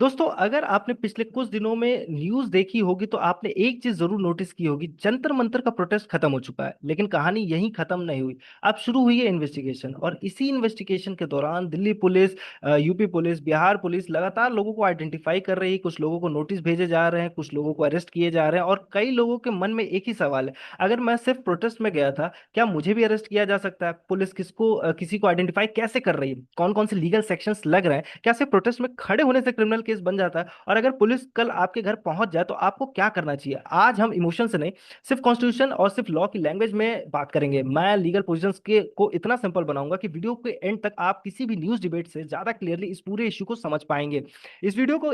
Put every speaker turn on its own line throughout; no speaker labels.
दोस्तों, अगर आपने पिछले कुछ दिनों में न्यूज़ देखी होगी तो आपने एक चीज जरूर नोटिस की होगी। जंतर मंतर का प्रोटेस्ट खत्म हो चुका है, लेकिन कहानी यहीं खत्म नहीं हुई। अब शुरू हुई है इन्वेस्टिगेशन, और इसी इन्वेस्टिगेशन के दौरान Delhi police, UP police, Bihar police लगातार लोगों को आइडेंटिफाई कर रही है। कुछ लोगों को नोटिस भेजे जा रहे हैं, कुछ लोगों को अरेस्ट किए जा रहे हैं, और कई लोगों के मन में एक ही सवाल है। अगर मैं सिर्फ प्रोटेस्ट में गया था, क्या मुझे भी अरेस्ट किया जा सकता है? पुलिस किसी को आइडेंटिफाई कैसे कर रही है? कौन कौन से लीगल सेक्शंस लग रहे हैं? क्या सिर्फ प्रोटेस्ट में खड़े होने से क्रिमिनल केस बन जाता है? और अगर पुलिस कल आपके घर पहुंच जाए तो आपको क्या करना चाहिए? आज हम इमोशन से नहीं, सिर्फ कॉन्स्टिट्यूशन और सिर्फ लॉ की लैंग्वेज में बात करेंगे। मैं लीगल पोजीशंस के को इतना सिंपल बनाऊंगा कि वीडियो के एंड तक आप किसी भी न्यूज़ डिबेट से ज्यादा क्लियरली इस पूरे इशू को समझ पाएंगे। इस वीडियो को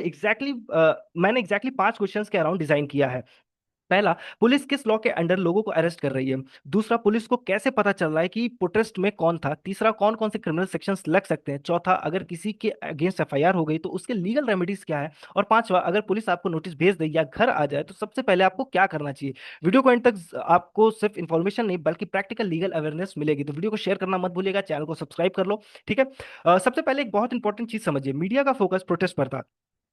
मैंने एग्जैक्टली 5 क्वेश्चंस के अराउंड डिजाइन किया है। पहला, पुलिस किस लॉ के अंडर लोगों को अरेस्ट कर रही है? दूसरा, पुलिस को कैसे पता चल रहा है कि प्रोटेस्ट में कौन था? तीसरा, कौन कौन से क्रिमिनल सेक्शंस लग सकते हैं? चौथा, अगर किसी के अगेंस्ट एफआईआर हो गई तो उसके लीगल रेमेडीज क्या है? और पांचवा, अगर पुलिस आपको नोटिस भेज दे या घर आ जाए तो सबसे पहले आपको क्या करना चाहिए? वीडियो को एंड तक आपको सिर्फ इन्फॉर्मेशन नहीं बल्कि प्रैक्टिकल लीगल अवेयरनेस मिलेगी। तो वीडियो को शेयर करना मत भूलिएगा, चैनल को सब्सक्राइब कर लो। ठीक है। सबसे पहले एक बहुत इंपॉर्टेंट चीज समझिए। मीडिया का फोकस प्रोटेस्ट पर था,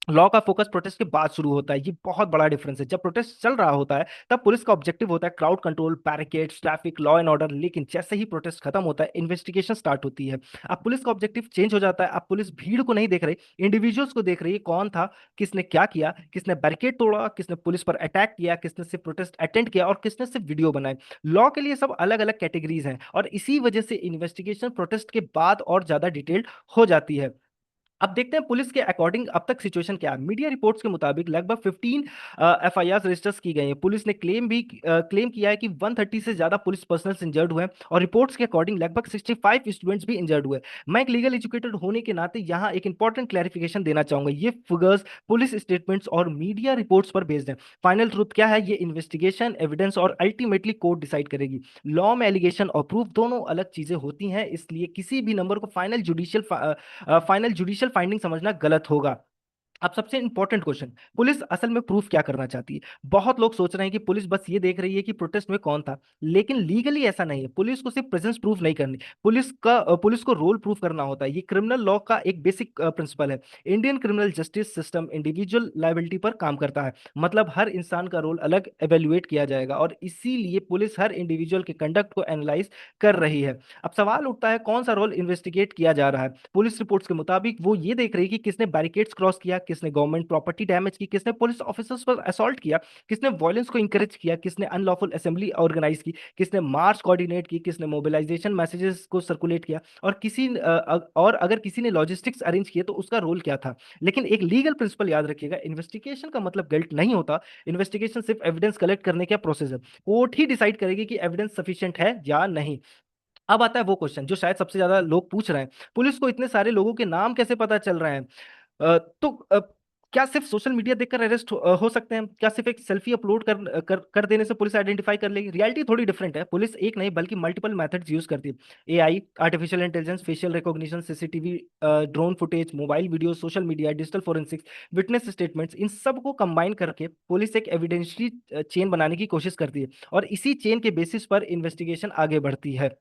लॉ का फोकस प्रोटेस्ट के बाद शुरू होता है। ये बहुत बड़ा डिफरेंस है। जब प्रोटेस्ट चल रहा होता है तब पुलिस का ऑब्जेक्टिव होता है crowd control, barricades, traffic, law and order. लेकिन जैसे ही प्रोटेस्ट खत्म होता है, इन्वेस्टिगेशन स्टार्ट होती है। अब पुलिस का ऑब्जेक्टिव चेंज हो जाता है। अब पुलिस भीड़ को नहीं देख रही, इंडिविजुअल्स को देख रही है। कौन था, किसने क्या किया, किसने बैरिकेड तोड़ा, किसने पुलिस पर अटैक किया, किसने सिर्फ प्रोटेस्ट अटेंड किया, और किसने सिर्फ वीडियो बनाए। लॉ के लिए सब अलग अलग कैटेगरीज हैं, और इसी वजह से इन्वेस्टिगेशन प्रोटेस्ट के बाद और ज्यादा डिटेल्ड हो जाती है। अब देखते हैं पुलिस के अकॉर्डिंग अब तक सिचुएशन क्या है। मीडिया रिपोर्ट्स के मुताबिक लगभग 15 एफआईआर रजिस्टर्स की गई हैं। पुलिस ने क्लेम किया है कि 130 से ज्यादा पुलिस पर्सनल्स इंजर्ड हुए हैं, और रिपोर्ट्स के अकॉर्डिंग लगभग 65 स्टूडेंट्स भी इंजर्ड हुए। मैं एक लीगल एजुकेटेड होने के नाते यहाँ एक इंपॉर्टेंट क्लैरिफिकेशन देना चाहूंगा। ये फिगर्स पुलिस स्टेटमेंट्स और मीडिया रिपोर्ट्स पर बेस्ड हैं। फाइनल ट्रुथ क्या है, ये इन्वेस्टिगेशन, एविडेंस और अल्टीमेटली कोर्ट डिसाइड करेगी। लॉ में एलिगेशन और प्रूफ दोनों अलग चीजें होती हैं, इसलिए किसी भी नंबर को फाइनल जुडिशियल फाइंडिंग समझना गलत होगा। अब सबसे इंपॉर्टेंट क्वेश्चन, पुलिस असल में प्रूफ क्या करना चाहती है? बहुत लोग सोच रहे हैं कि पुलिस बस ये देख रही है कि प्रोटेस्ट में कौन था, लेकिन लीगली ऐसा नहीं है। पुलिस को सिर्फ प्रेजेंस प्रूफ नहीं करनी, पुलिस को रोल प्रूफ करना होता है। ये क्रिमिनल लॉ का एक बेसिक प्रिंसिपल है। Indian criminal justice system individual liability पर काम करता है। मतलब हर इंसान का रोल अलग एवेल्युएट किया जाएगा, और इसीलिए पुलिस हर इंडिविजुअल के कंडक्ट को एनालाइज कर रही है। अब सवाल उठता है, कौन सा रोल इन्वेस्टिगेट किया जा रहा है? पुलिस रिपोर्ट्स के मुताबिक वो ये देख रही है कि किसने बैरिकेड्स क्रॉस किया, किसने गवर्नमेंट प्रॉपर्टी डैमेज की, किसने पुलिस ऑफिसर्स पर असॉल्ट किया, किसने वायलेंस को इंकरेज किया, किसने अनलॉफुल असेंबली ऑर्गेनाइज की, किसने मार्च कोऑर्डिनेट की, किसने मोबिलाइजेशन मैसेजेस को सर्कुलेट किया, और अगर किसी ने लॉजिस्टिक्स अरेंज किए तो उसका रोल क्या था। लेकिन एक लीगल प्रिंसिपल याद रखिएगा, इन्वेस्टिगेशन का मतलब गिल्ट नहीं होता। इन्वेस्टिगेशन सिर्फ एविडेंस कलेक्ट करने का प्रोसेस है। कोर्ट ही डिसाइड करेगी कि एविडेंस सफिशिएंट है या नहीं। अब आता है वो क्वेश्चन जो शायद सबसे ज्यादा लोग पूछ रहे हैं, पुलिस को इतने सारे लोगों के नाम कैसे पता चल रहे हैं? क्या सिर्फ सोशल मीडिया देखकर अरेस्ट हो सकते हैं? क्या सिर्फ एक सेल्फी अपलोड कर देने से पुलिस आइडेंटिफाई कर लेगी? रियलिटी थोड़ी डिफरेंट है। पुलिस एक नहीं बल्कि मल्टीपल मेथड्स यूज करती है। AI, artificial intelligence, facial recognition, CCTV, drone footage, mobile video, social media, digital forensics, witness statements, इन सब को कंबाइन करके पुलिस एक एविडेंशियली चेन बनाने की कोशिश करती है, और इसी चेन के बेसिस पर इन्वेस्टिगेशन आगे बढ़ती है।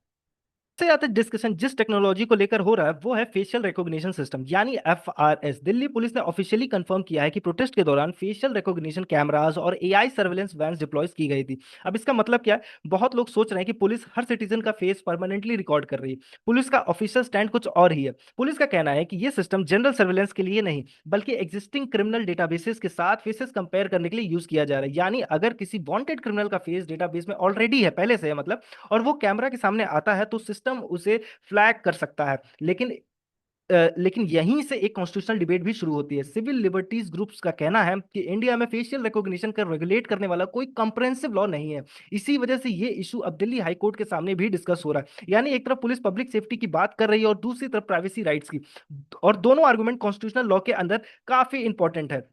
सबसे ज्यादा डिस्कशन जिस टेक्नोलॉजी को लेकर हो रहा है वो है फेशियल रिकॉग्निशन सिस्टम, यानी एफआरएस। दिल्ली पुलिस ने ऑफिशियली कंफर्म किया है कि प्रोटेस्ट के दौरान फेशियल रिकॉग्निशन कैमरास और एआई सर्वेलेंस वैन्स डिप्लॉय की गई थी। अब इसका मतलब क्या है? बहुत लोग सोच रहे हैं कि पुलिस हर सिटीजन का फेस परमानेंटली रिकॉर्ड कर रही है। पुलिस का ऑफिशियल स्टैंड कुछ और ही है। पुलिस का कहना है कि ये सिस्टम जनरल सर्वेलेंस के लिए नहीं बल्कि एग्जिस्टिंग क्रिमिनल डेटाबेसेस के साथ फेसेस कंपेयर करने के लिए यूज किया जा रहा है। यानी अगर किसी वांटेड क्रिमिनल का फेस डेटाबेस में ऑलरेडी है, पहले से है मतलब, और वो कैमरा के सामने आता है तो सिस्टम उसे फ्लैग कर सकता है। लेकिन यहीं से एक कॉन्स्टिट्यूशनल डिबेट भी शुरू होती है। सिविल लिबर्टीज ग्रुप्स का कहना है कि इंडिया में फेशियल रिकॉग्निशन का रेगुलेट करने वाला कोई कंप्रेहेंसिव लॉ नहीं है। इसी वजह से ये इशू अब दिल्ली हाई कोर्ट के सामने भी डिस्कस हो रहा है। यानी एक तरफ पुलिस पब्लिक सेफ्टी की बात कर रही है और दूसरी तरफ प्राइवेसी राइट्स की, और दोनों आर्गुमेंट कॉन्स्टिट्यूशनल लॉ के अंदर काफी इंपॉर्टेंट है।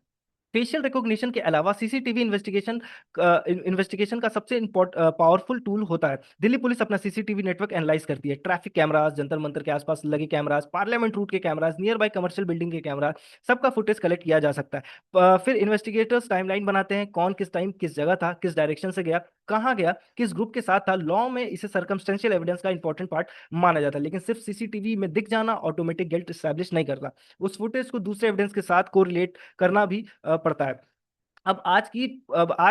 फेशियल रिकॉग्निशन के अलावा सीसीटीवी इन्वेस्टिगेशन का सबसे पावरफुल टूल होता है। दिल्ली पुलिस अपना सीसीटीवी नेटवर्क एनालाइज करती है। ट्रैफिक कैमरास, जंतर मंतर के आसपास लगे कैमरास, पार्लियामेंट रूट के cameras, near by commercial building के कैमरास, सबका फुटेज कलेक्ट किया जा सकता है। फिर इन्वेस्टिगेटर्स टाइमलाइन बनाते हैं, कौन किस टाइम किस जगह था, किस डायरेक्शन से गया। कहा गया कि इस ग्रुप के साथ था। लॉ में इसे सर्कमस्टेंशियल एविडेंस का इंपॉर्टेंट पार्ट माना जाता है, लेकिन सिर्फ सीसीटीवी में दिख जाना ऑटोमेटिक गिल्ट स्टैब्लिश नहीं करता। उस फुटेज को दूसरे एविडेंस के साथ कोरिलेट करना भी पड़ता है। अब आज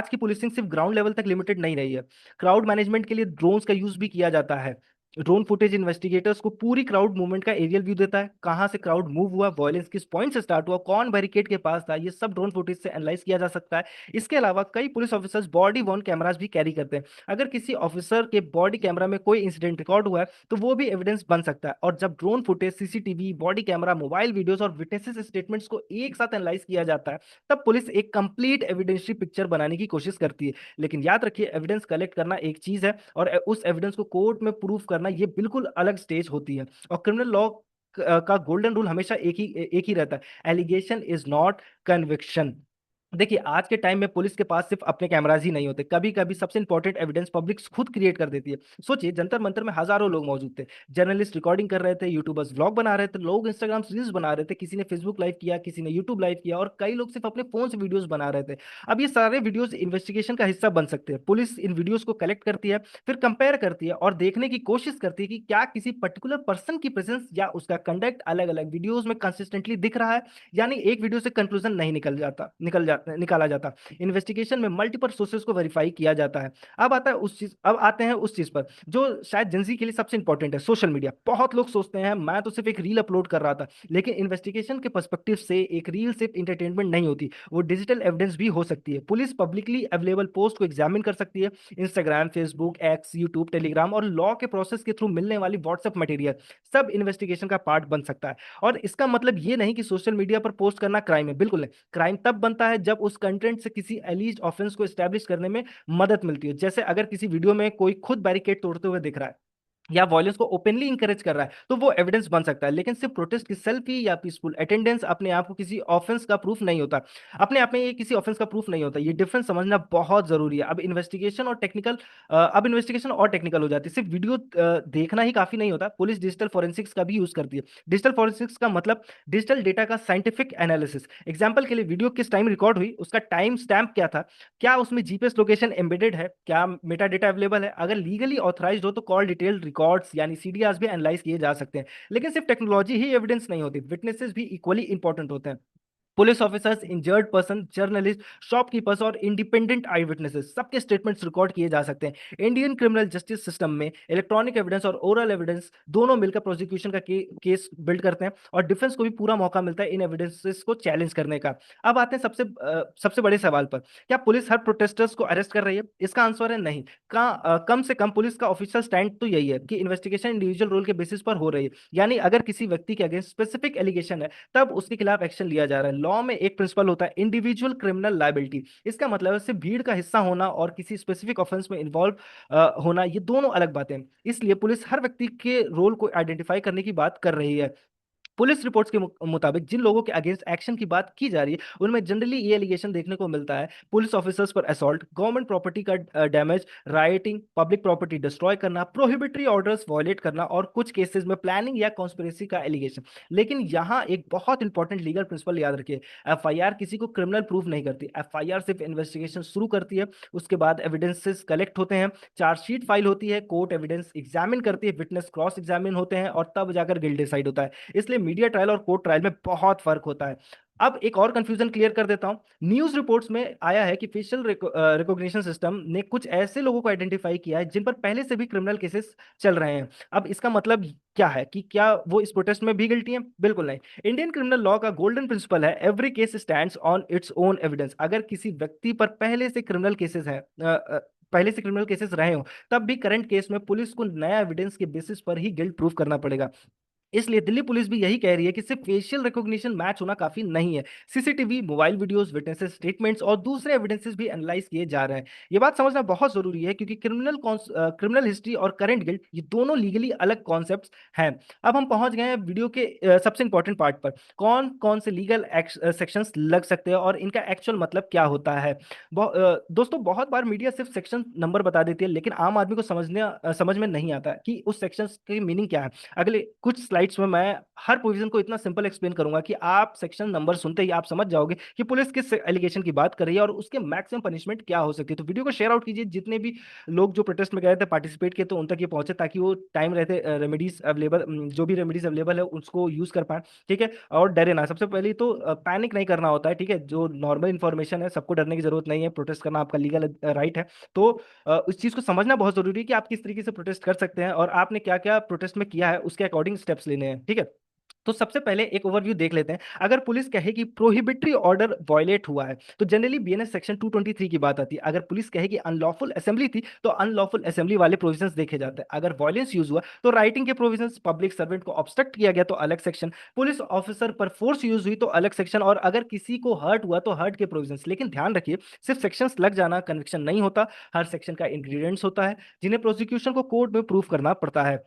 की पुलिसिंग सिर्फ ग्राउंड लेवल तक लिमिटेड नहीं रही है। क्राउड मैनेजमेंट के लिए ड्रोन्स का यूज भी किया जाता है। ड्रोन फुटेज इन्वेस्टिगेटर्स को पूरी क्राउड मूवमेंट का एरियल व्यू देता है, कहाँ से क्राउड मूव हुआ, वायलेंस किस पॉइंट से स्टार्ट हुआ, कौन बैरिकेड के पास था, ये सब ड्रोन फुटेज से एनालाइज किया जा सकता है। इसके अलावा कई police officers body worn cameras भी कैरी करते हैं। अगर किसी ऑफिसर के बॉडी कैमरा में कोई इंसिडेंट रिकॉर्ड हुआ है तो वो भी एविडेंस बन सकता है। और जब drone footage, CCTV, body camera, mobile videos और विटनेसेस स्टेटमेंट्स को एक साथ एनालाइज किया जाता है, तब पुलिस एक कंप्लीट एविडेंशियल पिक्चर बनाने की कोशिश करती है। लेकिन याद रखिए, एविडेंस कलेक्ट करना एक चीज है और उस एविडेंस को कोर्ट में प्रूफ करना ये बिल्कुल अलग स्टेज होती है। और क्रिमिनल लॉ का गोल्डन रूल हमेशा एक ही रहता है, एलिगेशन इज नॉट कन्विक्शन। देखिए, आज के टाइम में पुलिस के पास सिर्फ अपने कैमराज ही नहीं होते, कभी कभी सबसे इंपॉर्टेंट एविडेंस पब्लिक खुद क्रिएट कर देती है। सोचिए, जंतर मंतर में हजारों लोग मौजूद थे, जर्नलिस्ट रिकॉर्डिंग कर रहे थे, यूट्यूबर्स व्लॉग बना रहे थे, लोग इंस्टाग्राम रील्स बना रहे थे, किसी ने फेसबुक लाइव किया, किसी ने यूट्यूब लाइव किया, और कई लोग सिर्फ अपने फोन से वीडियोस बना रहे थे। अब ये सारे वीडियोस इन्वेस्टिगेशन का हिस्सा बन सकते हैं। पुलिस इन वीडियोस को कलेक्ट करती है, फिर कंपेयर करती है और देखने की कोशिश करती है कि क्या किसी पर्टिकुलर पर्सन की प्रेजेंस या उसका कंडक्ट अलग अलग वीडियोस में कंसिस्टेंटली दिख रहा है। यानी एक वीडियो से कंक्लूजन नहीं निकाला जाता। इन्वेस्टिगेशन में मल्टीपल सोर्सेज को वेरीफाई किया जाता है। अब आते हैं उस चीज पर जो शायद जेंजी के लिए सबसे इंपॉर्टेंट है, सोशल मीडिया। बहुत लोग सोचते हैं मैं तो सिर्फ एक रील अपलोड कर रहा था, लेकिन इन्वेस्टिगेशन के पर्सपेक्टिव से एक रील सिर्फ इंटरटेनमेंट नहीं होती, वो डिजिटल एविडेंस भी हो सकती है। पुलिस पब्लिकली अवेलेबल पोस्ट को एग्जामिन कर सकती है, Instagram, Facebook, x, YouTube, Telegram और लॉ के प्रोसेस के थ्रू मिलने वाली व्हाट्सएप मटेरियल सब इन्वेस्टिगेशन का पार्ट बन सकता है। और इसका मतलब ये नहीं कि सोशल मीडिया पर पोस्ट करना क्राइम है, बिल्कुल नहीं। क्राइम तब बनता है जब उस कंटेंट से किसी एलिज्ड ऑफेंस को एस्टैब्लिश करने में मदद मिलती है। जैसे अगर किसी वीडियो में कोई खुद बैरिकेड तोड़ते हुए दिख रहा है या वॉयलेंस को ओपनली इंकरेज कर रहा है, तो वो एविडेंस बन सकता है। लेकिन सिर्फ प्रोटेस्ट की सेल्फी या पीसफुल अटेंडेंस अपने आप को किसी ऑफेंस का प्रूफ नहीं होता। अपने आप में ये किसी ऑफेंस का प्रूफ नहीं होता। ये डिफरेंस समझना बहुत जरूरी है। अब इन्वेस्टिगेशन और टेक्निकल हो जाती है। सिर्फ वीडियो देखना ही काफी नहीं होता, पुलिस डिजिटल फॉरेंसिक्स का भी यूज करती है। डिजिटल फॉरेंसिक्स का मतलब डिजिटल डेटा का साइंटिफिक एनालिसिस। एग्जाम्पल के लिए, वीडियो किस टाइम रिकॉर्ड हुई, उसका टाइम स्टैम्प क्या था, क्या उसमें जीपीएस लोकेशन एम्बेडेड है, क्या मेटा डेटा अवेलेबल है, अगर लीगली ऑथराइज्ड हो तो कॉल डिटेल रिकॉर्ड्स यानी सीडीआरस भी एनालाइज किए जा सकते हैं। लेकिन सिर्फ टेक्नोलॉजी ही एविडेंस नहीं होती, विटनेसेस भी इक्वली इंपॉर्टेंट होते हैं। Police officers, injured person, journalist, shopkeepers और इंडिपेंडेंट आई विटनेसेस सबके स्टेटमेंट्स रिकॉर्ड किए जा सकते हैं। इंडियन क्रिमिनल जस्टिस सिस्टम में इलेक्ट्रॉनिक एविडेंस और ओरल एविडेंस दोनों मिलकर प्रोसिक्यूशन का केस बिल्ड करते हैं, और डिफेंस को भी पूरा मौका मिलता है इन एविडेंसेस को चैलेंज करने का। अब आते हैं सबसे बड़े सवाल पर, क्या पुलिस हर प्रोटेस्टर्स को अरेस्ट कर रही है? इसका आंसर है नहीं। कम से कम पुलिस का ऑफिशियल स्टैंड तो यही है कि इन्वेस्टिगेशन इंडिविजुअल रोल के बेसिस पर हो रही है। यानी अगर किसी व्यक्ति के अगेंस्ट स्पेसिफिक एलिगेशन है, तब उसके खिलाफ एक्शन लिया जा रहा है। लॉ में एक प्रिंसिपल होता है, इंडिविजुअल क्रिमिनल लायबिलिटी। इसका मतलब है सिर्फ भीड़ का हिस्सा होना और किसी स्पेसिफिक ऑफेंस में इन्वॉल्व होना, ये दोनों अलग बातें हैं। इसलिए पुलिस हर व्यक्ति के रोल को आइडेंटिफाई करने की बात कर रही है। पुलिस रिपोर्ट्स के मुताबिक जिन लोगों के अगेंस्ट एक्शन की बात की जा रही है, उनमें जनरली ये एलिगेशन देखने को मिलता है: पुलिस ऑफिसर्स पर असॉल्ट, गवर्नमेंट प्रॉपर्टी का damage, writing, public property destroy करना, प्रोहिबिटरी ऑर्डर्स वायलेट करना, और कुछ केसेस में प्लानिंग या कॉन्स्पिरेसी का एलिगेशन। लेकिन यहाँ एक बहुत इंपॉर्टेंट लीगल प्रिंसिपल याद रखिए, एफआईआर किसी को क्रिमिनल प्रूफ नहीं करती। एफआईआर सिर्फ इन्वेस्टिगेशन शुरू करती है, उसके बाद एविडेंसेस कलेक्ट होते हैं, चार्जशीट फाइल होती है, कोर्ट एविडेंस एग्जामिन करती है, विटनेस क्रॉस एग्जामिन होते हैं, और तब जाकर गिल्ट डिसाइड होता है। इसलिए मीडिया ट्रायल और कोर्ट ट्रायल में बहुत फर्क होता है। अब एक और कंफ्यूजन क्लियर कर देता हूं। न्यूज रिपोर्ट्स में आया है कि फेशियल रिकॉग्निशन सिस्टम ने कुछ ऐसे लोगों को आइडेंटिफाई किया है जिन पर पहले से भी क्रिमिनल केसेस चल रहे हैं। अब इसका मतलब क्या है कि क्या वो इस प्रोटेस्ट में भी गिल्टी हैं? बिल्कुल नहीं। इंडियन क्रिमिनल लॉ का गोल्डन प्रिंसिपल है, every case stands on its own evidence. अगर किसी व्यक्ति पर पहले से क्रिमिनल केसेस रहे हो, तब भी करंट केस में पुलिस को नया एविडेंस के बेसिस पर ही गिल्ट प्रूफ करना पड़ेगा। इसलिए दिल्ली पुलिस भी यही कह रही है कि सिर्फ फेशियल रिकॉग्निशन मैच होना काफी नहीं है, CCTV, mobile videos, witnesses statements और दूसरे एविडेंसेस भी एनालाइज किए जा रहे हैं। ये बात समझना बहुत जरूरी है, क्योंकि क्रिमिनल हिस्ट्री और करंट गिल्ट ये दोनों लीगली अलग कॉन्सेप्ट्स हैं। अब हम पहुंच गए हैं वीडियो के सबसे इंपॉर्टेंट पार्ट पर, कौन कौन से लीगल सेक्शंस लग सकते हैं और इनका एक्चुअल मतलब क्या होता है। दोस्तों, बहुत बार मीडिया सिर्फ सेक्शन नंबर बता देती है, लेकिन आम आदमी को समझ में नहीं आता कि उस सेक्शन की मीनिंग क्या है। अगले कुछ स्लाइड स्लाइड्स में मैं हर प्रोविजन को इतना सिंपल एक्सप्लेन करूंगा कि आप सेक्शन नंबर सुनते ही आप समझ जाओगे कि पुलिस किस एलिगेशन की बात कर रही है और उसके मैक्सिमम पनिशमेंट क्या हो सकती है। तो वीडियो को शेयर आउट कीजिए, जितने भी लोग जो प्रोटेस्ट में गए थे पार्टिसिपेट किए तो उन तक ये पहुंचे, ताकि वो टाइम रहते रेमेडीज अवेलेबल, जो भी रेमेडीज अवेलेबल है उसको यूज कर पाए। ठीक है, और डरे ना। सबसे पहले तो पैनिक नहीं करना होता है। ठीक है, जो नॉर्मल इन्फॉर्मेशन है, सबको डरने की जरूरत नहीं है, प्रोटेस्ट करना आपका लीगल राइट है। तो उस चीज को समझना बहुत जरूरी है कि आप किस तरीके से प्रोटेस्ट कर सकते हैं और आपने क्या क्या प्रोटेस्ट में किया है, उसके अकॉर्डिंग स्टेप्स लेने हैं। ठीक है, तो सबसे पहले एक ओवरव्यू देख लेते हैं। अगर पुलिस कहे कि प्रोहिबिटरी ऑर्डर वायलेट हुआ है तो जनरली बीएनएस सेक्शन 223 की बात आती है। अगर पुलिस कहे कि अनलॉफुल असेंबली थी तो अनलॉफुल असेंबली वाले प्रोविजंस देखे जाते हैं। अगर वायलेंस यूज हुआ तो राइटिंग के प्रोविजंस, पब्लिक सर्वेंट को ऑब्स्ट्रक्ट किया गया तो अलग सेक्शन, पुलिस ऑफिसर पर फोर्स यूज हुई तो अलग सेक्शन, और अगर किसी को हर्ट हुआ तो हर्ट के प्रोविजंस। लेकिन ध्यान रखिए, सिर्फ सेक्शंस लग जाना कन्विक्शन नहीं होता, हर सेक्शन का इंग्रेडिएंट्स होता है जिन्हें प्रोसिक्यूशन को कोर्ट में प्रूव करना पड़ता है।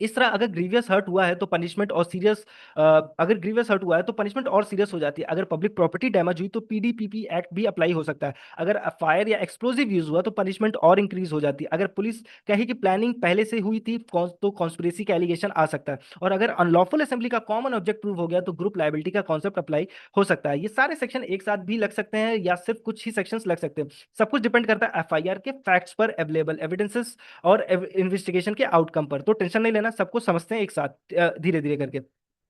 इस तरह अगर ग्रीवियस हर्ट हुआ है तो पनिशमेंट और सीरियस, अगर ग्रीवियस हर्ट हुआ है तो पनिशमेंट और सीरियस हो जाती है। अगर पब्लिक प्रॉपर्टी डैमेज हुई तो पीडीपीपी एक्ट भी अप्लाई हो सकता है। अगर फायर या एक्सप्लोजिव यूज हुआ तो पनिशमेंट और इंक्रीज हो जाती है। अगर पुलिस कहे कि प्लानिंग पहले से हुई थी तो कॉन्स्पिरेसी का एलिगेशन आ सकता है। और अगर अनलॉफुल असेंबली का कॉमन ऑब्जेक्ट प्रूव हो गया तो ग्रुप लाइबिलिटी का कॉन्सेप्ट अप्लाई हो सकता है। ये सारे सेक्शन एक साथ भी लग सकते हैं या सिर्फ कुछ ही सेक्शंस लग सकते हैं। सब कुछ डिपेंड करता है एफआईआर के फैक्ट्स पर, अवेलेबल एविडेंसेस और इन्वेस्टिगेशन के आउटकम पर। तो टेंशन नहीं लेना, सबको समझते हैं एक साथ धीरे धीरे करके।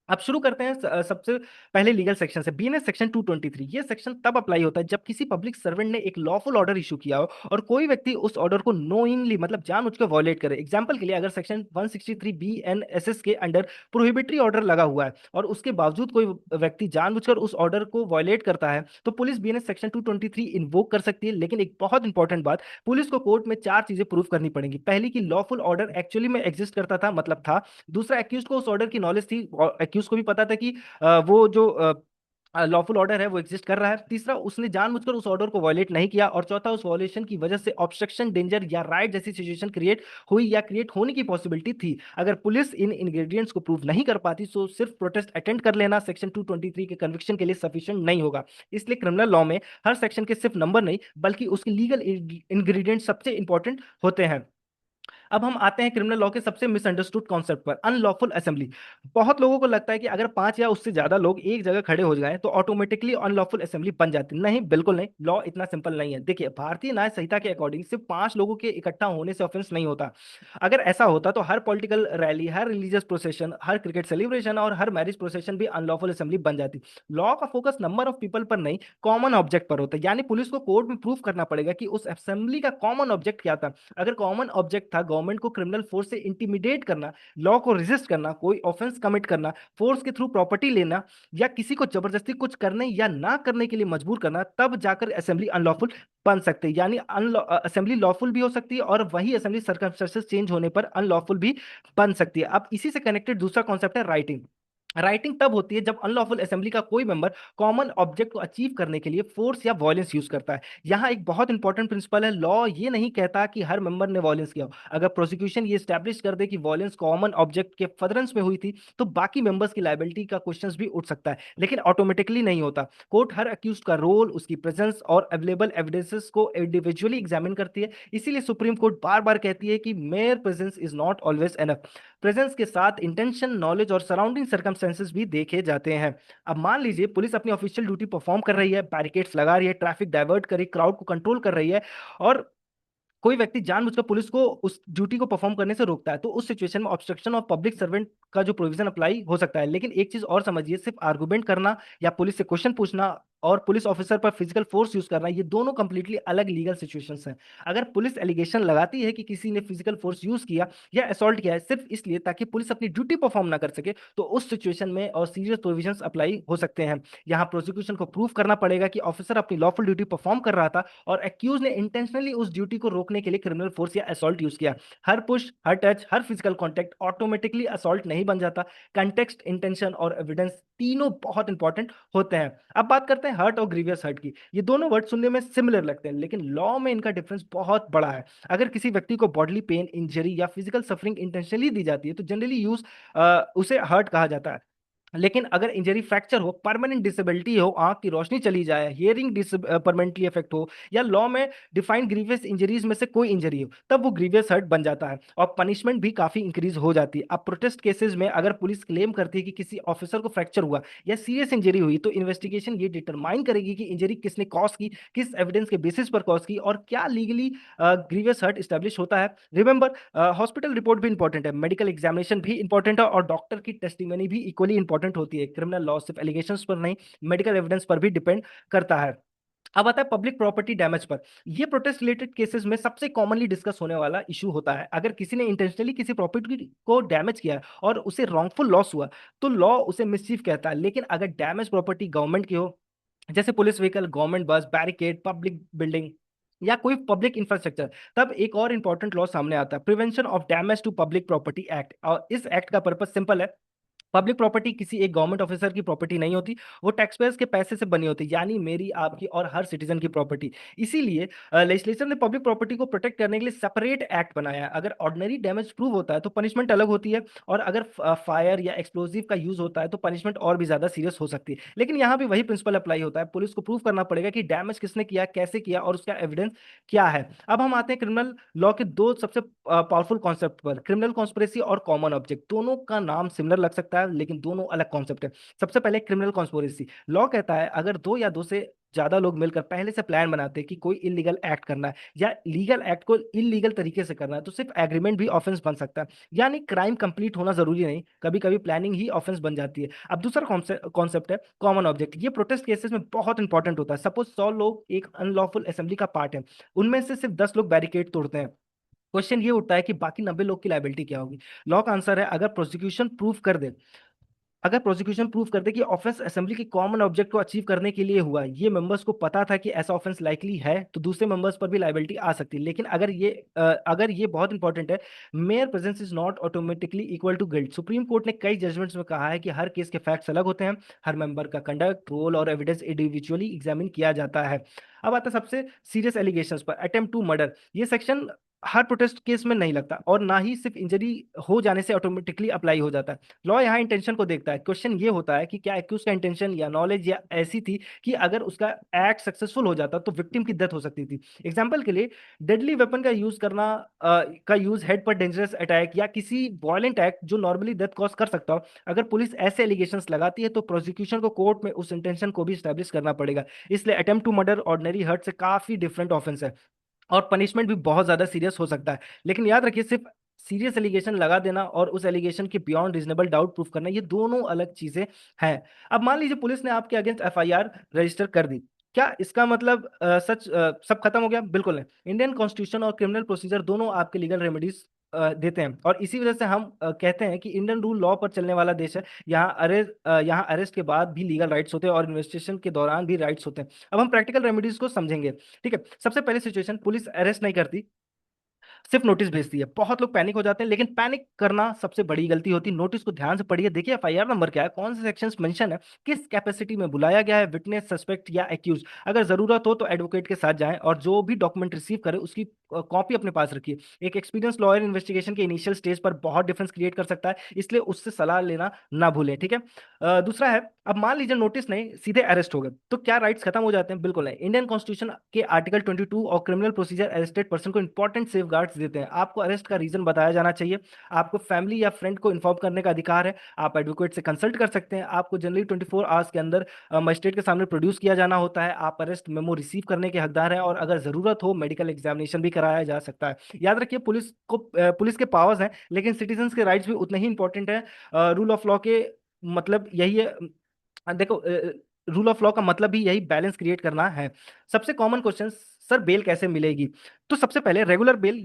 अब शुरू करते हैं सबसे पहले लीगल सेक्शन से। बीएनएस सेक्शन 223, ये सेक्शन तब अप्लाई होता है जब किसी पब्लिक सर्वेंट ने एक लॉफुल ऑर्डर इशू किया हो और कोई व्यक्ति उस ऑर्डर को नोइंगली, मतलब जानबूझकर वॉयलेट करे। एग्जांपल के लिए, अगर सेक्शन 163 बीएनएसएस के अंडर प्रोहिबिटरी ऑर्डर लगा हुआ है और उसके बावजूद कोई व्यक्ति जानबूझकर उस ऑर्डर को वॉयलेट करता है तो पुलिस बीएनएस सेक्शन 223 इन्वोक कर सकती है। लेकिन एक बहुत इंपॉर्टेंट बात, पुलिस को कोर्ट में चार चीजें प्रूव करनी पड़ेंगी। पहली, कि लॉफुल ऑर्डर एक्चुअली में एग्जिस्ट करता था, मतलब था। दूसरा, एक्यूज को उस ऑर्डर की नॉलेज थी, एक्यूज को भी पता था कि वो जो लॉफुल ऑर्डर है वो एग्जिस्ट कर रहा है। तीसरा, उसने जानबूझकर उस ऑर्डर को वायलेट नहीं किया। और चौथा, उस वायलेशन की वजह से ऑब्स्ट्रक्शन, डेंजर या राइट जैसी सिचुएशन क्रिएट हुई या क्रिएट होने की पॉसिबिलिटी थी। अगर पुलिस इन इंग्रेडिएंट्स को प्रूव नहीं कर पाती तो सिर्फ प्रोटेस्ट अटेंड कर लेना सेक्शन 223 के कन्विक्शन के लिए सफिशिएंट नहीं होगा। इसलिए क्रिमिनल लॉ में हर सेक्शन के सिर्फ नंबर नहीं बल्कि उसके लीगल इंग्रेडिएंट सबसे इंपॉर्टेंट होते हैं। अब हम आते हैं क्रिमिनल लॉ के सबसे मिसअंडरस्टूड कॉन्सेप्ट पर, अनलॉफुल असेंबली। बहुत लोगों को लगता है कि अगर पांच या उससे ज्यादा लोग एक जगह खड़े हो जाएं तो ऑटोमेटिकली अनलॉफुल असेंबली बन जाती है। नहीं, बिल्कुल नहीं, लॉ इतना सिंपल नहीं है। देखिए, भारतीय न्याय संहिता के अकॉर्डिंग सिर्फ पांच लोगों के इकट्ठा होने से ऑफेंस नहीं होता। अगर ऐसा होता तो हर पॉलिटिकल रैली, हर रिलीजियस प्रोसेशन, हर क्रिकेट सेलिब्रेशन और हर मैरिज प्रोसेशन भी अनलॉफुल असेंबली बन जाती। लॉ का फोकस नंबर ऑफ पीपल पर नहीं, कॉमन ऑब्जेक्ट पर होता है। यानी पुलिस को कोर्ट में प्रूव करना पड़ेगा कि उस असेंबली का कॉमन ऑब्जेक्ट क्या था। अगर कॉमन ऑब्जेक्ट था गवर्नमेंट को क्रिमिनल फोर्स से इंटिमिडेट करना, लॉ को रेजिस्ट करना, कोई ऑफेंस कमिट करना, फोर्स के थ्रू प्रॉपर्टी लेना, या किसी को जबरदस्ती कुछ करने या ना करने के लिए मजबूर करना, तब जाकर असेंबली अनलॉफुल बन सकते हैं। यानी असेंबली लॉफुल भी हो सकती है और वही असेंबली सर्कमस्टेंसेस चेंज होने पर अनलॉफुल भी बन सकती है। अब इसी से कनेक्टेड दूसरा कॉन्सेप्ट है राइटिंग। राइटिंग तब होती है जब अनलॉफुल असेंबली का कोई मेंबर कॉमन ऑब्जेक्ट को अचीव करने के लिए फोर्स या वॉयलेंस यूज करता है। यहाँ एक बहुत इंपॉर्टेंट प्रिंसिपल है, लॉ ये नहीं कहता कि हर मेंबर ने वॉयलेंस किया हो। अगर प्रोसिक्यूशन ये स्टैब्लिश कर दे कि वॉयलेंस कॉमन ऑब्जेक्ट के फर्दरेंस में हुई थी तो बाकी मेंबर्स की लाइबिलिटी का क्वेश्चंस भी उठ सकता है, लेकिन ऑटोमेटिकली नहीं होता। कोर्ट हर अक्यूज का रोल, उसकी प्रेजेंस और अवेलेबल एविडेंसेस को इंडिविजुअली एग्जामिन करती है। इसीलिए सुप्रीम कोर्ट बार बार कहती है कि mayor presence is not always enough. Presence के साथ इंटेंशन, नॉलेज और सराउंडिंग सर्कमस्टेंसेस भी देखे जाते हैं। अब मान लीजिए पुलिस अपनी ऑफिशियल ड्यूटी परफॉर्म कर रही है, बैरिकेड्स लगा रही है, ट्रैफिक डाइवर्ट कर रही है, क्राउड को कंट्रोल कर रही है, और कोई व्यक्ति जानबूझकर पुलिस को उस ड्यूटी को परफॉर्म करने से रोकता है तो उस सिचुएशन में ऑब्स्ट्रक्शन ऑफ पब्लिक सर्वेंट का जो प्रोविजन अप्लाई हो सकता है। लेकिन एक चीज और समझिए, सिर्फ आर्गुमेंट करना या पुलिस से क्वेश्चन पूछना और पुलिस ऑफिसर पर फिजिकल फोर्स यूज करना, ये दोनों कंप्लीटली अलग लीगल सिचुएशंस हैं। अगर पुलिस एलिगेशन लगाती है कि किसी ने फिजिकल फोर्स यूज किया या असॉल्ट किया है सिर्फ इसलिए ताकि पुलिस अपनी ड्यूटी परफॉर्म ना कर सके, तो उस सिचुएशन में और सीरियस प्रोविजंस अप्लाई हो सकते हैं। यहाँ प्रोसिक्यूशन को प्रूव करना पड़ेगा कि ऑफिसर अपनी लॉफुल ड्यूटी परफॉर्म कर रहा था और एक्यूज ने इंटेंशनली उस ड्यूटी को रोकने के लिए क्रिमिनल फोर्स या असॉल्ट यूज किया। हर पुश, हर टच, हर फिजिकल कॉन्टैक्ट ऑटोमेटिकली असॉल्ट नहीं बन जाता। कंटेक्स्ट, इंटेंशन और एविडेंस तीनों बहुत इंपॉर्टेंट होते हैं। अब बात करते हैं हर्ट और ग्रीवियस हर्ट की। ये दोनों वर्ड सुनने में सिमिलर लगते हैं लेकिन लॉ में इनका डिफरेंस बहुत बड़ा है। अगर किसी व्यक्ति को बॉडली पेन, इंजरी या फिजिकल सफरिंग इंटेंशनली दी जाती है तो जनरली यूज उसे हर्ट कहा जाता है। लेकिन अगर इंजरी फ्रैक्चर हो, परमानेंट डिसेबिलिटी हो, आंख की रोशनी चली जाए, हियरिंग परमानेंटली इफेक्ट हो, या लॉ में डिफाइंड ग्रीवियस इंजरीज में से कोई इंजरी हो, तब वो ग्रीवियस हर्ट बन जाता है और पनिशमेंट भी काफी इंक्रीज हो जाती है। अब प्रोटेस्ट केसेस में अगर पुलिस क्लेम करती है कि किसी ऑफिसर को फ्रैक्चर हुआ या सीरियस इंजरी हुई, तो इन्वेस्टिगेशन ये डिटरमाइन करेगी कि इंजरी किसने कॉज की, किस एविडेंस के बेसिस पर कॉज की, और क्या लीगली ग्रीवियस हर्ट स्टैब्लिश होता है। रिमेंबर, हॉस्पिटल रिपोर्ट भी इंपॉर्टेंट है, मेडिकल एग्जामिनेशन भी इंपॉर्टेंट है, और डॉक्टर की टेस्टिमनी भी इक्वली इंपॉर्टेंट होती है। क्रिमिनल लॉ सिर्फ एलिगेशंस पर नहीं, मेडिकल एविडेंस पर भी डिपेंड करता है। अब आता है पब्लिक प्रॉपर्टी डैमेज पर। ये प्रोटेस्ट रिलेटेड केसेस में सबसे कॉमनली डिस्कस होने वाला इशू होता है। अगर किसी ने इंटेंशनली किसी प्रॉपर्टी को डैमेज किया है और उसे रॉन्गफुल लॉस हुआ, तो लॉ उसे मिसचीफ कहता है। लेकिन अगर डैमेज प्रॉपर्टी गवर्नमेंट की हो, जैसे पुलिस व्हीकल, गवर्नमेंट बस, बैरिकेड, पब्लिक बिल्डिंग, या कोई पब्लिक इंफ्रास्ट्रक्चर, तब एक और इंपॉर्टेंट लॉ सामने आता है, prevention of damage to public property act. और इस एक्ट का पर्पस सिंपल है। पब्लिक प्रॉपर्टी किसी एक गवर्नमेंट ऑफिसर की प्रॉपर्टी नहीं होती, वो टैक्सपेयर्स के पैसे से बनी होती, यानी मेरी, आपकी और हर सिटीजन की प्रॉपर्टी। इसीलिए लेजिस्लेचर ने पब्लिक प्रॉपर्टी को प्रोटेक्ट करने के लिए सेपरेट एक्ट बनाया है। अगर ऑर्डिनरी डैमेज प्रूव होता है तो पनिशमेंट अलग होती है, और अगर फायर या एक्सप्लोजिव का यूज होता है तो पनिशमेंट और भी ज्यादा सीरियस हो सकती है। लेकिन यहाँ भी वही प्रिंसिपल अप्लाई होता है, पुलिस को प्रूव करना पड़ेगा कि डैमेज किसने किया, कैसे किया, और उसका एविडेंस क्या है। अब हम आते हैं क्रिमिनल लॉ के दो सबसे पावरफुल कॉन्सेप्ट पर, क्रिमिनल कॉन्स्पिरेसी और कॉमन ऑब्जेक्ट। दोनों का नाम सिमिलर लग सकता है, लेकिन दोनों अलग कॉन्सेप्ट है। सबसे पहले क्रिमिनल कॉन्स्पिरेसी। लॉ कहता है अगर दो या दो से ज्यादा लोग मिलकर पहले से प्लान बनाते हैं कि कोई इलीगल एक्ट करना है या लीगल एक्ट को इलीगल तरीके से करना है, तो सिर्फ एग्रीमेंट भी ऑफेंस बन सकता है। यानी क्राइम कंप्लीट होना जरूरी नहीं, कभी कभी प्लानिंग ही ऑफेंस बन जाती है। अब दूसरा कॉन्सेप्ट है कॉमन ऑब्जेक्ट। ये प्रोटेस्ट केसेस में बहुत इंपॉर्टेंट होता है। सपोज 100 लोग एक अनलॉफुल असेंबली का पार्ट है, उनमें से सिर्फ 10 लोग बैरिकेड तोड़ते हैं। क्वेश्चन ये उठता है कि बाकी 90 लोग की लाइबिलिटी क्या होगी। लॉ का आंसर है, अगर प्रोसिक्यूशन प्रूव कर दे कि ऑफेंस असेंबली के कॉमन ऑब्जेक्ट को अचीव करने के लिए हुआ, ये मेंबर्स को पता था कि ऐसा ऑफेंस लाइकली है, तो दूसरे मेंबर्स पर भी लाइबिलिटी आ सकती है। लेकिन अगर ये बहुत इंपॉर्टेंट है, mere presence is not automatically equal to guilt. Supreme court ने कई जजमेंट्स में कहा है कि हर केस के फैक्ट्स अलग होते हैं, हर मेंबर का कंडक्ट, रोल और एविडेंस इंडिविजुअली एग्जामिन किया जाता है। अब आता है सबसे सीरियस एलिगेशंस पर, अटेम्प्ट टू मर्डर। ये सेक्शन हर प्रोटेस्ट केस में नहीं लगता, और ना ही सिर्फ इंजरी हो जाने से ऑटोमेटिकली अप्लाई हो जाता है। लॉ यहाँ इंटेंशन को देखता है। क्वेश्चन ये होता है कि क्या एक्यूज का इंटेंशन या नॉलेज या ऐसी थी कि अगर उसका एक्ट सक्सेसफुल हो जाता तो विक्टिम की डेथ हो सकती थी। एग्जाम्पल के लिए, डेडली वेपन का यूज करना, का यूज हेड पर डेंजरस अटैक या किसी वायलेंट एक्ट जो नॉर्मली डेथ कॉज कर सकता हो, अगर पुलिस ऐसे एलिगेशंस लगाती है तो प्रोसिक्यूशन को कोर्ट में उस इंटेंशन को भी स्टैब्लिश करना पड़ेगा। इसलिए attempt to murder ordinary hurt से काफी डिफरेंट ऑफेंस है, और पनिशमेंट भी बहुत ज्यादा सीरियस हो सकता है। लेकिन याद रखिए, सिर्फ सीरियस एलिगेशन लगा देना और उस एलिगेशन के बियॉन्ड रीजनेबल डाउट प्रूफ करना, ये दोनों अलग चीजें हैं। अब मान लीजिए पुलिस ने आपके अगेंस्ट एफआईआर रजिस्टर कर दी, क्या इसका मतलब सब खत्म हो गया? बिल्कुल नहीं। इंडियन कॉन्स्टिट्यूशन और क्रिमिनल प्रोसीजर दोनों आपके लीगल रेमेडीज देते हैं, और इसी वजह से हम कहते हैं कि इंडियन रूल लॉ पर चलने वाला देश है। यहाँ अरेस्ट के बाद भी लीगल राइट्स होते हैं, और इन्वेस्टिगेशन के दौरान भी राइट्स होते हैं। अब हम प्रैक्टिकल रेमेडीज को समझेंगे। ठीक है, सबसे पहले सिचुएशन, पुलिस अरेस्ट नहीं करती, सिर्फ नोटिस भेजती है। बहुत लोग पैनिक हो जाते हैं, लेकिन पैनिक करना सबसे बड़ी गलती होती है। नोटिस को ध्यान से पढ़िए, देखिए एफआईआर नंबर क्या है, कौन से सेक्शंस मेंशन है, किस कैपेसिटी में बुलाया गया है, विटनेस, सस्पेक्ट या एक्यूज। अगर जरूरत हो तो एडवोकेट के साथ जाएं, और जो भी डॉक्यूमेंट रिसीव करे उसकी कॉपी अपने पास रखिए। एक एक्सपीरियंस लॉयर इन्वेस्टिगेशन के इनिशियल स्टेज पर बहुत डिफरेंस क्रिएट कर सकता है, इसलिए उससे सलाह लेना ना भूलें। ठीक है। दूसरा है, अब मान लीजिए नोटिस नहीं, सीधे अरेस्ट हो गए, तो क्या राइट्स खत्म हो जाते हैं? बिल्कुल नहीं। इंडियन कॉन्स्टिट्यूशन के आर्टिकल 22 और क्रिमिनल प्रोसीजर अरेस्टेड पर्सन को इंपॉर्टेंट सेफ देते हैं। आपको अरेस्ट का रीजन बताया जाना चाहिए, आपको फैमिली या फ्रेंड को इन्फॉर्म करने का अधिकार है, आप एडवोकेट से कंसल्ट कर सकते हैं, आपको जनरली 24 आवर्स के अंदर मजिस्ट्रेट के सामने प्रोड्यूस किया जाना होता है, आप अरेस्ट मेमो रिसीव करने के हकदार हैं, और अगर जरूरत हो मेडिकल एग्जामिनेशन भी कराया जा सकता है। याद रखिए, पुलिस के पावर्स हैं, लेकिन सिटीजन्स के राइट्स भी उतने ही इंपॉर्टेंट है। रूल ऑफ लॉ के मतलब यही है। देखो, रूल ऑफ लॉ का मतलब भी यही बैलेंस क्रिएट करना है। सबसे कॉमन क्वेश्चन, सर बेल कैसे मिलेगी? तो सबसे पहले रेगुलर बेल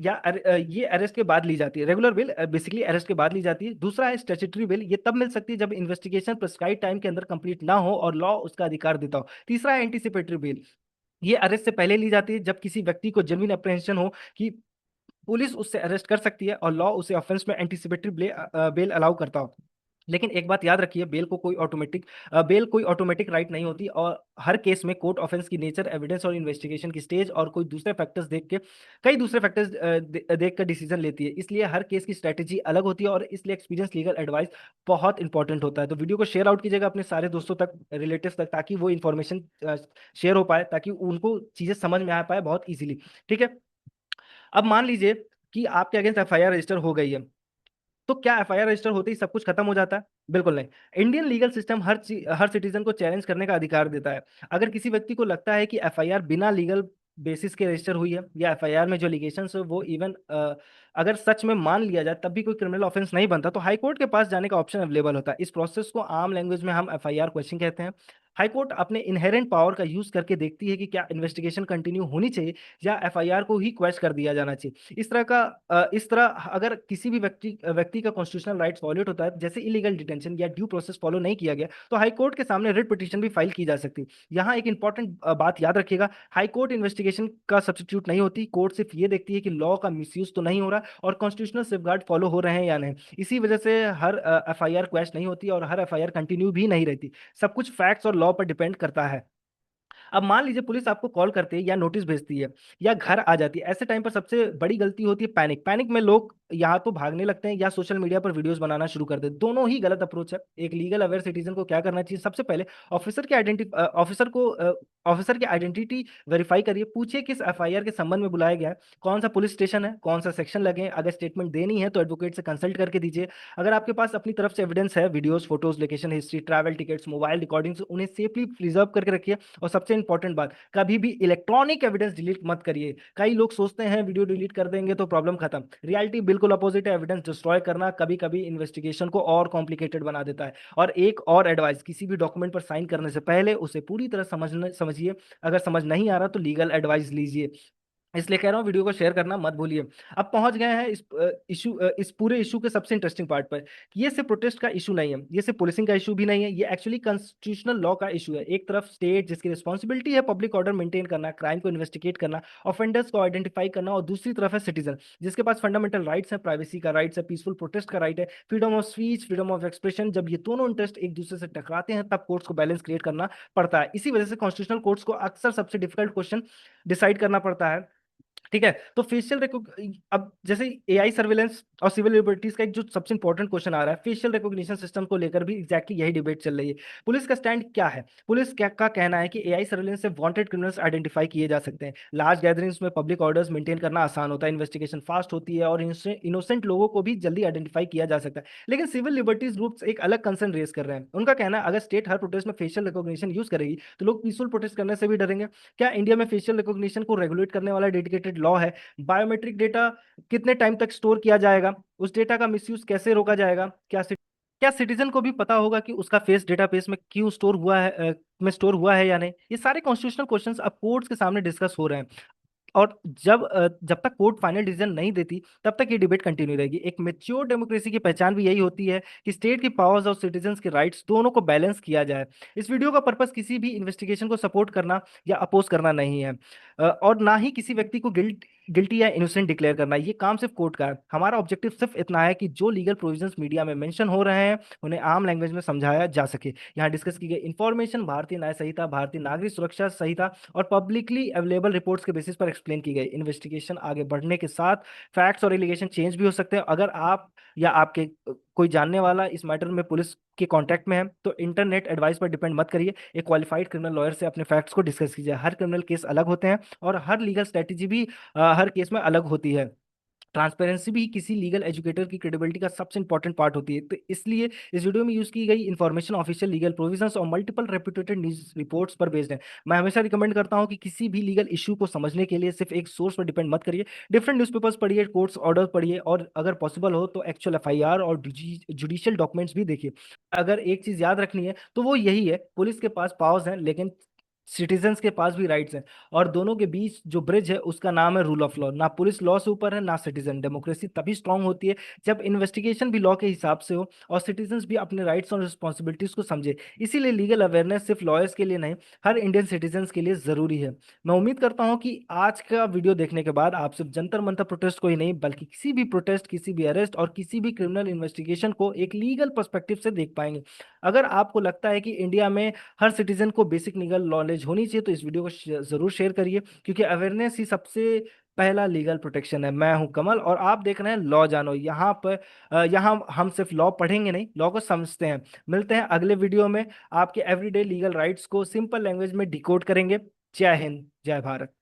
ये अरेस्ट के बाद ली जाती है। रेगुलर बेल बेसिकली अरेस्ट के बाद ली जाती है। दूसरा है स्टैट्यूटरी बेल, ये तब मिल सकती है जब इन्वेस्टिगेशन प्रिस्क्राइब टाइम के अंदर कंप्लीट ना हो और लॉ उसका अधिकार देता हो। तीसरा है एंटीसिपेटरी बेल, ये अरेस्ट से पहले ली जाती है जब किसी व्यक्ति को जेन्युइन अप्रहेंशन हो कि पुलिस उससे अरेस्ट कर सकती है और लॉ उसे ऑफेंस में एंटीसिपेटरी बेल अलाउ करता हो। लेकिन एक बात याद रखिए, बेल कोई ऑटोमेटिक राइट नहीं होती, और हर केस में कोर्ट ऑफेंस की नेचर, एविडेंस और इन्वेस्टिगेशन की स्टेज और कोई दूसरे फैक्टर्स देख के कई दूसरे फैक्टर्स देख कर डिसीजन लेती है। इसलिए हर केस की स्ट्रेटेजी अलग होती है, और इसलिए एक्सपीरियंस लीगल एडवाइस बहुत इंपॉर्टेंट होता है। तो वीडियो को शेयर आउट कीजिएगा अपने सारे दोस्तों तक, रिलेटिव्स तक, ताकि वो इन्फॉर्मेशन शेयर हो पाए, ताकि उनको चीजें समझ में आ पाए बहुत इजीली। ठीक है। अब मान लीजिए कि आपके अगेंस्ट एफआईआर रजिस्टर हो गई है, तो क्या एफआईआर रजिस्टर होते ही सब कुछ खत्म हो जाता है? बिल्कुल नहीं। इंडियन लीगल सिस्टम हर सिटीजन को चैलेंज करने का अधिकार देता है। अगर किसी व्यक्ति को लगता है कि एफआईआर बिना लीगल बेसिस के रजिस्टर हुई है, या एफआईआर में जो लिगेशंस है वो इवन अगर सच में मान लिया जाए तब भी कोई क्रिमिनल ऑफेंस नहीं बनता, तो हाई कोर्ट के पास जाने का ऑप्शन अवेलेबल होता है। इस प्रोसेस को आम लैंग्वेज में हम एफआईआर क्वेश्चन कहते हैं। हाई कोर्ट अपने इनहेरेंट पावर का यूज करके देखती है कि क्या इन्वेस्टिगेशन कंटिन्यू होनी चाहिए, या एफआईआर को ही क्वेश कर दिया जाना चाहिए। इस तरह अगर किसी भी व्यक्ति का कॉन्स्टिट्यूशनल राइट्स वॉल्यूट होता है, जैसे इलीगल डिटेंशन या ड्यू प्रोसेस फॉलो नहीं किया गया, तो हाई कोर्ट के सामने रिट पिटीशन भी फाइल की जा सकती है। यहाँ एक इंपॉर्टेंट बात याद रखिएगा, हाई कोर्ट इन्वेस्टिगेशन का सब्स्टिट्यूट नहीं होती। कोर्ट सिर्फ ये देखती है कि लॉ का मिसयूज तो नहीं हो रहा, और कॉन्स्टिट्यूशनल सेफगार्ड फॉलो हो रहे हैं या नहीं। इसी वजह से हर एफआईआर क्वेश नहीं होती, और हर एफआईआर कंटिन्यू भी नहीं रहती। सब कुछ फैक्ट्स और लॉ पर डिपेंड करता है। अब मान लीजिए पुलिस आपको कॉल करती है, या नोटिस भेजती है, या घर आ जाती है। ऐसे टाइम पर सबसे बड़ी गलती होती है पैनिक। पैनिक में लोग या तो भागने लगते हैं, या सोशल मीडिया पर वीडियोस बनाना शुरू कर देते हैं। दोनों ही गलत अप्रोच है। एक लीगल अवेयर सिटीजन को क्या करना चाहिए? सबसे पहले ऑफिसर की आइडेंटिटी वेरीफाई करिए। पूछिए किस एफआईआर के संबंध में बुलाया गया है, कौन सा पुलिस स्टेशन है, कौन सा सेक्शन लगे हैं। अगर स्टेटमेंट देनी है तो एडवोकेट से कंसल्ट करके दीजिए। अगर आपके पास अपनी तरफ से एविडेंस है, videos, photos, location history, travel tickets, mobile recordings, उन्हें सेफली प्रिजर्व करके रखिए। और सबसे इंपॉर्टेंट बात, कभी भी इलेक्ट्रॉनिक एविडेंस डिलीट मत करिए। कई लोग सोचते हैं वीडियो डिलीट कर देंगे तो प्रॉब्लम खत्म। रियलिटी बिल्कुल अपोजिट है। एविडेंस डिस्ट्रॉय करना कभी कभी इन्वेस्टिगेशन को और कॉम्प्लिकेटेड बना देता है। और एक और एडवाइस, किसी भी डॉक्यूमेंट पर साइन करने से पहले उसे पूरी तरह समझिए। अगर समझ नहीं आ रहा तो लीगल एडवाइस लीजिए। इसलिए कह रहा हूँ, वीडियो को शेयर करना मत भूलिए। अब पहुंच गए हैं इस पूरे इशू के सबसे इंटरेस्टिंग पार्ट पर। ये सिर्फ प्रोटेस्ट का इशू नहीं है, ये सिर्फ पुलिसिंग का इशू भी नहीं है, ये एक्चुअली कॉन्स्टिट्यूशनल लॉ का इशू है। एक तरफ स्टेट जिसकी रिस्पॉन्सिबिलिटी है पब्लिक ऑर्डर मेंटेन करना, क्राइम को इन्वेस्टिगेट करना, ऑफेंडर्स को आइडेंटिफाई करना, और दूसरी तरफ है सिटीजन जिसके पास फंडामेंटल राइट्स हैं, प्राइवेसी का राइट्स है, पीसफुल प्रोटेस्ट का राइट है, freedom of speech, freedom of expression. जब ये दोनों इंटरेस्ट एक दूसरे से टकराते हैं, तब कोर्ट्स को बैलेंस क्रिएट करना पड़ता है। इसी वजह से कॉन्स्टिट्यूशनल कोर्ट्स को अक्सर सबसे डिफिकल्ट क्वेश्चन डिसाइड करना पड़ता है। ठीक है। तो अब जैसे एआई सर्वेलेंस और सिविल लिबर्टीज का एक जो सबसे इंपॉर्टेंट क्वेश्चन आ रहा है, फेशियल रिकॉग्निशन सिस्टम को लेकर भी एग्जैक्टली यही डिबेट चल रही है। पुलिस का स्टैंड क्या है? पुलिस क्या का कहना है कि एआई सर्वेलेंस से वांटेड क्रिमिनल्स आइडेंटिफाई किए जा सकते हैं। लार्ज गैदरिंग्स में पब्लिक ऑर्डर्स मेंटेन करना आसान होता है, इन्वेस्टिगेशन फास्ट होती है, और इनोसेंट लोगों को भी जल्दी आइडेंटिफाई किया जा सकता है। लेकिन सिविल लिबर्टीज ग्रुप्स एक अलग कंसर्न रेज कर रहे हैं। उनका कहना है, अगर स्टेट हर प्रोटेस्ट में फेशियल रिकॉग्निशन यूज करेगी तो लोग पीसफुल प्रोटेस्ट करने से भी डरेंगे। क्या इंडिया में फेशियल रिकॉग्निशन को रेगुलेट करने वाला डेडिकेटेड लॉ है? बायोमेट्रिक डेटा कितने टाइम तक स्टोर किया जाएगा? उस डेटा का मिसयूज कैसे रोका जाएगा? क्या सिटीजन को भी पता होगा कि उसका फेस डेटाबेस में क्यों स्टोर हुआ है या नहीं? ये सारे कॉन्स्टिट्यूशनल क्वेश्चंस अब कोर्ट्स के सामने डिस्कस हो रहे हैं। और जब तक कोर्ट फाइनल डिसीजन नहीं देती, तब तक ये डिबेट कंटिन्यू रहेगी। एक मेच्योर डेमोक्रेसी की पहचान भी यही होती है कि स्टेट की पावर्स और सिटीजन्स के राइट्स दोनों को बैलेंस किया जाए। इस वीडियो का पर्पस किसी भी इन्वेस्टिगेशन को सपोर्ट करना या अपोज करना नहीं है, और ना ही किसी व्यक्ति को गिल्टी या इनोसेंट डिक्लेयर करना। ये काम सिर्फ कोर्ट का है। हमारा ऑब्जेक्टिव सिर्फ इतना है कि जो लीगल प्रोविजंस मीडिया में मेंशन हो रहे हैं उन्हें आम लैंग्वेज में समझाया जा सके। यहाँ डिस्कस की गई इन्फॉर्मेशन भारतीय न्याय संहिता, भारतीय नागरिक सुरक्षा संहिता और पब्लिकली अवेलेबल रिपोर्ट्स के बेसिस पर एक्सप्लेन की गई। इन्वेस्टिगेशन आगे बढ़ने के साथ फैक्ट्स और एलिगेशन चेंज भी हो सकते हैं। अगर आप या आपके कोई जानने वाला इस मैटर में पुलिस के कांटेक्ट में है, तो इंटरनेट एडवाइस पर डिपेंड मत करिए। एक क्वालिफाइड क्रिमिनल लॉयर से अपने फैक्ट्स को डिस्कस कीजिए। हर क्रिमिनल केस अलग होते हैं, और हर लीगल स्ट्रेटेजी भी हर केस में अलग होती है। ट्रांसपेरेंसी भी किसी लीगल एजुकेटर की क्रेडिबिलिटी का सबसे इंपॉर्टेंट पार्ट होती है। तो इसलिए इस वीडियो में यूज की गई इन्फॉर्मेशन ऑफिशियल लीगल प्रोविजंस और मल्टीपल रेप्यूटेड न्यूज रिपोर्ट्स पर बेस्ड है। मैं हमेशा रिकमेंड करता हूं कि किसी भी लीगल इशू को समझने के लिए सिर्फ एक सोर्स पर डिपेंड मत करिए। डिफरेंट न्यूज़पेपर्स पढ़िए, कोर्ट्स ऑर्डर पढ़िए, और अगर पॉसिबल हो तो एक्चुअल एफआईआर और जुडिशियल डॉक्यूमेंट्स भी देखिए। अगर एक चीज याद रखनी है तो वो यही है, पुलिस के पास पावर्स हैं, लेकिन सिटीजन्स के पास भी राइट्स हैं, और दोनों के बीच जो ब्रिज है उसका नाम है रूल ऑफ लॉ। ना पुलिस लॉ से ऊपर है ना सिटीजन। डेमोक्रेसी तभी स्ट्रांग होती है जब इन्वेस्टिगेशन भी लॉ के हिसाब से हो और सिटीजन्स भी अपने राइट्स और रिस्पॉन्सिबिलिटीज को समझे। इसीलिए लीगल अवेयरनेस सिर्फ लॉयर्स के लिए नहीं, हर इंडियन सिटीजन्स के लिए जरूरी है। मैं उम्मीद करता हूं कि आज का वीडियो देखने के बाद आप सिर्फ जंतर मंतर प्रोटेस्ट को ही नहीं, बल्कि किसी भी प्रोटेस्ट, किसी भी अरेस्ट और किसी भी क्रिमिनल इन्वेस्टिगेशन को एक लीगल पर्सपेक्टिव से देख पाएंगे। अगर आपको लगता है कि इंडिया में हर सिटीजन को बेसिक लीगल नॉलेज होनी चाहिए, तो इस वीडियो को जरूर शेयर करिए, क्योंकि अवेयरनेस ही सबसे पहला लीगल प्रोटेक्शन है। मैं हूं कमल और आप देख रहे हैं लॉ जानो। यहाँ पर यहाँ हम सिर्फ लॉ पढ़ेंगे नहीं, लॉ को समझते हैं। मिलते हैं अगले वीडियो में, आपके एवरीडे लीगल राइट्स को सिंपल लैंग्वेज में डिकोड करेंगे। जय हिंद, जय भारत।